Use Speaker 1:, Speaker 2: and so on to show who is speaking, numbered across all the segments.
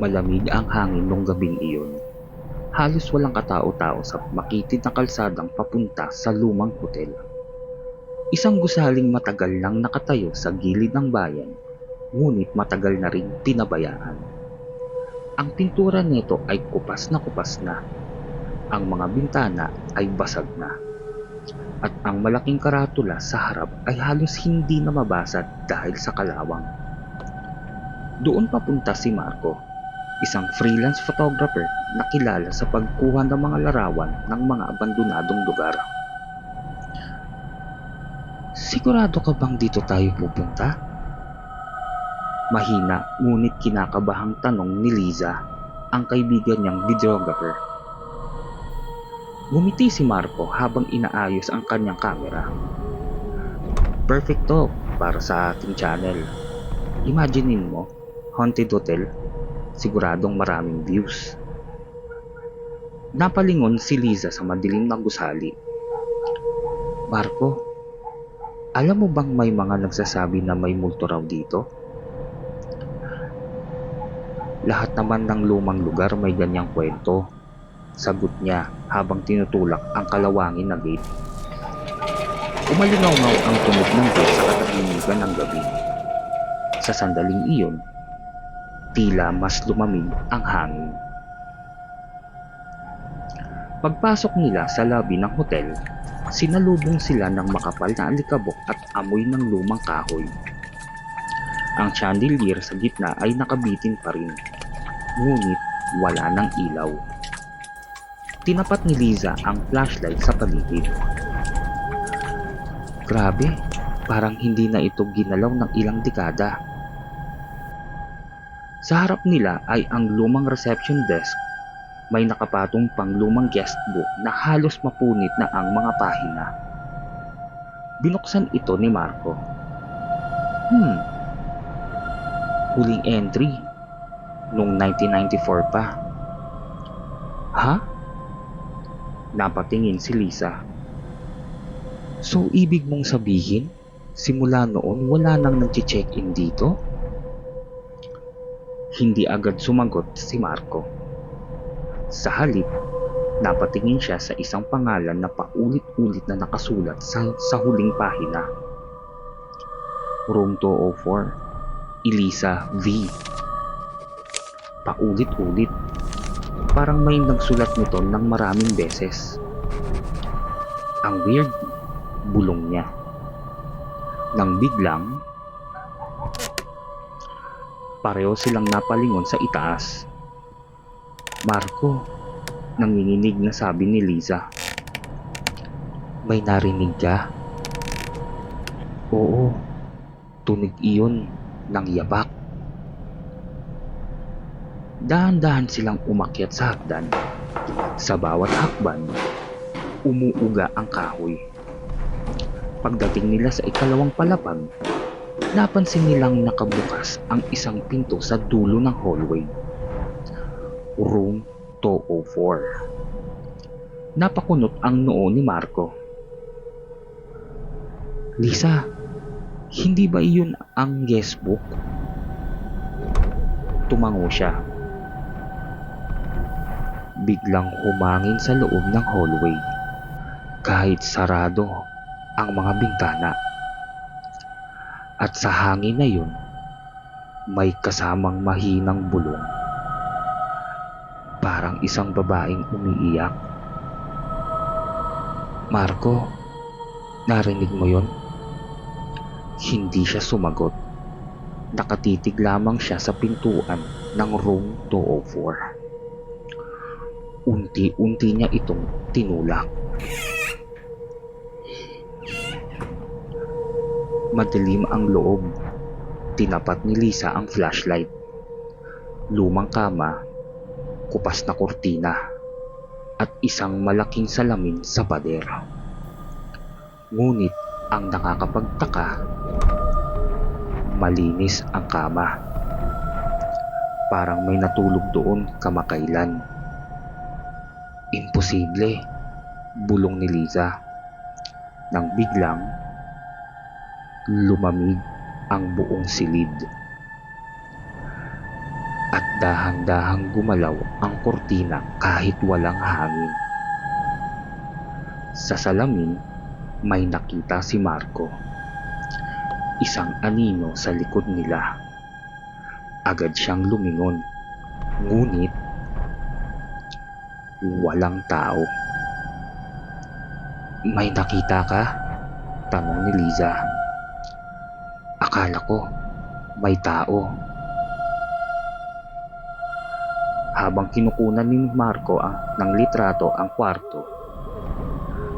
Speaker 1: Malamig ang hangin nung gabing iyon. Halos walang katao-tao sa makitid na kalsadang papunta sa lumang hotel. Isang gusaling matagal nang nakatayo sa gilid ng bayan, ngunit matagal na ring pinabayaan. Ang pintura nito ay kupas na, ang mga bintana ay basag na, at ang malaking karatula sa harap ay halos hindi na mabasa dahil sa kalawang. Doon papunta si Marco, isang freelance photographer na kilala sa pagkuha ng mga larawan ng mga abandonadong lugar. Sigurado ka bang dito tayo pupunta? Mahina ngunit kinakabahang tanong ni Liza, ang kaibigan niyang videographer. Ngumiti si Marco habang inaayos ang kanyang kamera. Perfecto para sa ating channel. Imaginein mo, haunted hotel, siguradong maraming views. Napalingon si Liza sa madilim na gusali. Marco, alam mo bang may mga nagsasabi na may multo raw dito? Lahat naman ng lumang lugar may ganyang kwento, sagot niya habang tinutulak ang kalawangin na gate. Umalingaw-ngaw ang tunog ng gate sa katahimikan ng gabi. Sa sandaling iyon, tila mas lumamig ang hangin. Pagpasok nila sa lobby ng hotel, sinalubong sila ng makapal na alikabok at amoy ng lumang kahoy. Ang chandelier sa gitna ay nakabitin pa rin, ngunit wala ng ilaw. Tinapat ni Liza ang flashlight sa paligid. Grabe, parang hindi na ito ginalaw ng ilang dekada. Sa harap nila ay ang lumang reception desk. May nakapatong pang lumang guest book na halos mapunit na ang mga pahina. Binuksan ito ni Marco. Huling entry. Noong 1994 pa. Ha? Napatingin si Lisa. So ibig mong sabihin, simula noon wala nang nag-check-in dito? Hindi agad sumagot si Marco. Sa halip, napatingin siya sa isang pangalan na paulit-ulit na nakasulat sa huling pahina. Room 204, Elisa V. Paulit-ulit. Parang may nagsulat nito ng maraming beses. Ang weird, bulong niya. Nang biglang, pareho silang napalingon sa itaas. Marco, nanginginig na sabi ni Liza. May narinig ka? Oo, tunog iyon ng yabak. Dahan-dahan silang umakyat sa hagdan. Sa bawat hakban, umuuga ang kahoy. Pagdating nila sa ikalawang palapag, napansin nilang nakabukas ang isang pinto sa dulo ng hallway. Room 204. Napakunot ang noo ni Marco. Lisa, hindi ba iyon ang guest book? Tumango siya. Biglang humangin sa loob ng hallway. Kahit sarado ang mga bintana. At sa hangin na yun, may kasamang mahinang bulong. Parang isang babaeng umiiyak. Marco, narinig mo yon? Hindi siya sumagot. Nakatitig lamang siya sa pintuan ng room 204. Unti-unti niya itong tinulak. Madilim ang loob. Tinapat ni Lisa ang flashlight. Lumang kama, kupas na kurtina, at isang malaking salamin sa pader. Ngunit ang nakakapagtaka, malinis ang kama. Parang may natulog doon kamakailan. Imposible, bulong ni Liza. Nang biglang, lumamig ang buong silid. At Dahan-dahang gumalaw ang kurtina kahit walang hangin. Sa salamin, may nakita si Marco. Isang anino sa likod nila. Agad siyang lumingon. Ngunit, walang tao. "May nakita ka?" tanong ni Liza. "Akala ko may tao." Habang kinukunan ni Marco ng litrato ang kwarto,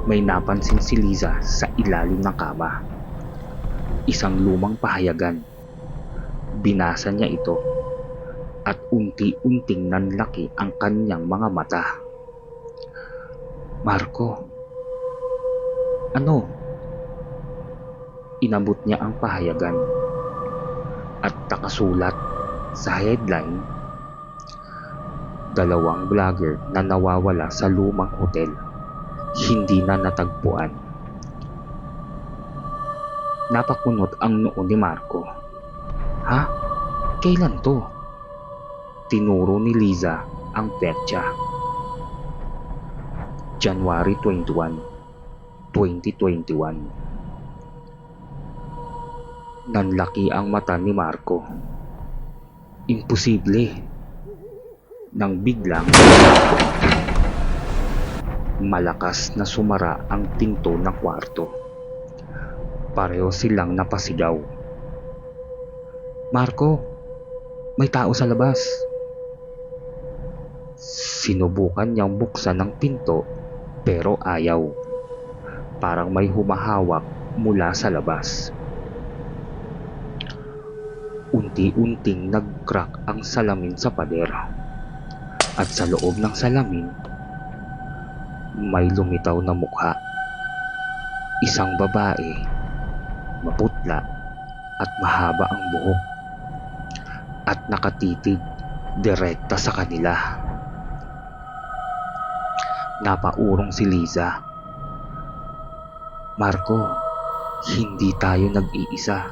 Speaker 1: may napansin si Liza sa ilalim ng kama. Isang lumang pahayagan. Binasa niya ito at unti-unting nanlaki ang kanyang mga mata. "Marco, ano?" Inabot niya ang pahayagan at nakasulat sa headline, "Dalawang vlogger na nawawala sa lumang hotel, hindi na natagpuan." Napakunot ang noo ni Marco. "Ha? Kailan to?" Tinuro ni Liza ang petsa. January 21, 2021. Nanlaki ang mata ni Marco. Imposible. Nang biglang malakas na sumara ang pinto ng kwarto. Pareho silang napasigaw. "Marco, may tao sa labas." Sinubukan niyang buksan ang pinto pero ayaw. Parang may humahawak mula sa labas. Unti-unting nag-crack ang salamin sa pader. At sa loob ng salamin, may lumitaw na mukha. Isang babae, maputla at mahaba ang buhok. At nakatitig direkta sa kanila. Napaurong si Liza. "Marco, hindi tayo nag-iisa."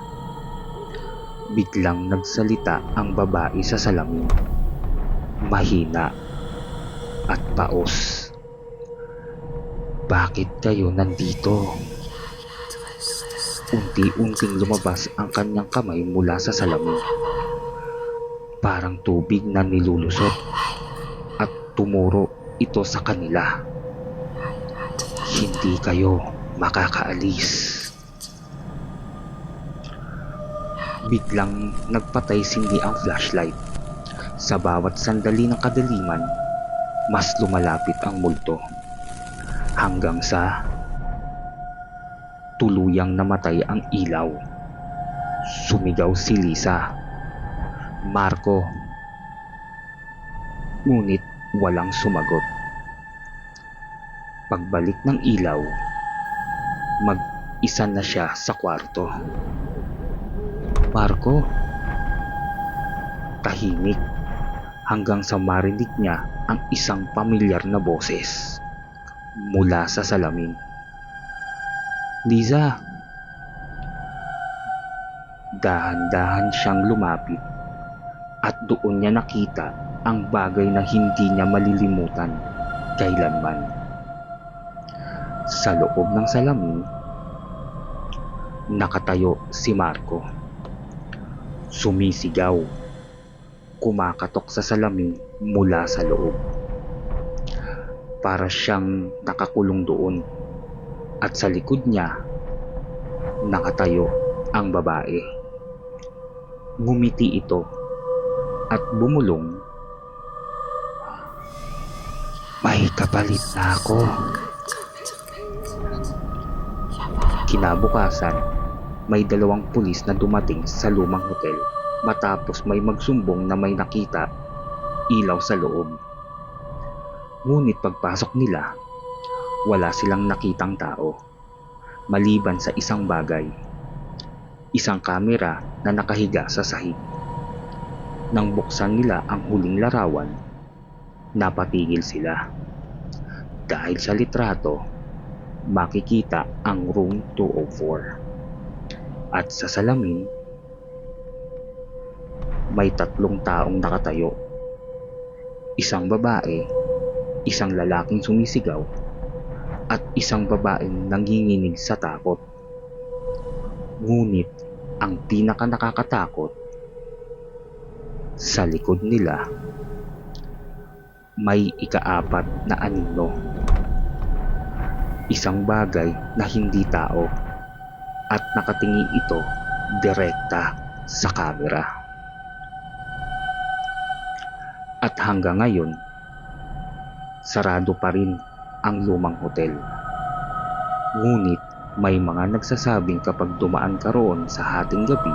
Speaker 1: Biglang nagsalita ang babae sa salamin. Mahina at paos. "Bakit kayo nandito?" Unti-unting lumabas ang kanyang kamay mula sa salamin. Parang tubig na nilulusot at tumuro ito sa kanila. "Hindi kayo makakaalis." Biglang nagpatay-sindi ang flashlight. Sa bawat sandali ng kadaliman, mas lumalapit ang multo. Hanggang sa tuluyang namatay ang ilaw. Sumigaw si Liza, "Marco!" Ngunit walang sumagot. Pagbalik ng ilaw, mag-isa na siya sa kwarto. "Marco?" Tahimik hanggang sa marinig niya ang isang pamilyar na boses mula sa salamin. "Liza!" Dahan-dahan siyang lumapit at doon niya nakita ang bagay na hindi niya malilimutan kailanman. Sa loob ng salamin, nakatayo si Marco. Sumisigaw, kumakatok sa salamin mula sa loob. Para siyang nakakulong doon at sa likod niya, nakatayo ang babae. Ngumiti ito at bumulong, "May kapalit na ako." Kinabukasan, may dalawang pulis na dumating sa lumang hotel matapos may magsumbong na may nakita ilaw sa loob. Ngunit pagpasok nila, wala silang nakitang tao maliban sa isang bagay, isang kamera na nakahiga sa sahig. Nang buksan nila ang huling larawan, napatigil sila. Dahil sa litrato, makikita ang room 204. At sa salamin, may 3 taong nakatayo Isang babae, isang lalaking sumisigaw, at isang babaeng nanginginig sa takot. Ngunit ang pinaka nakakatakot, sa likod nila may ikaapat na anino. Isang bagay na hindi tao at nakatingin ito direkta sa kamera. At hanggang ngayon, sarado pa rin ang lumang hotel. Ngunit may mga nagsasabing kapag dumaan ka roon sa hating gabi,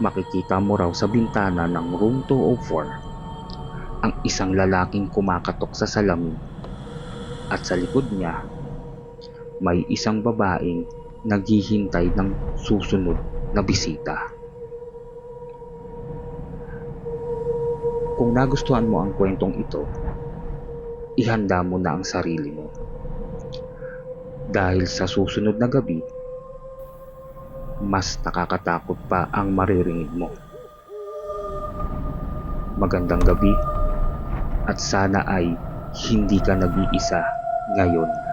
Speaker 1: makikita mo raw sa bintana ng room 204 ang isang lalaking kumakatok sa salamin, at sa likod niya may isang babaeng naghihintay ng susunod na bisita. Kung nagustuhan mo ang kwentong ito, ihanda mo na ang sarili mo. Dahil sa susunod na gabi, mas nakakatakot pa ang maririnig mo. Magandang gabi, at sana ay hindi ka nag-iisa ngayon.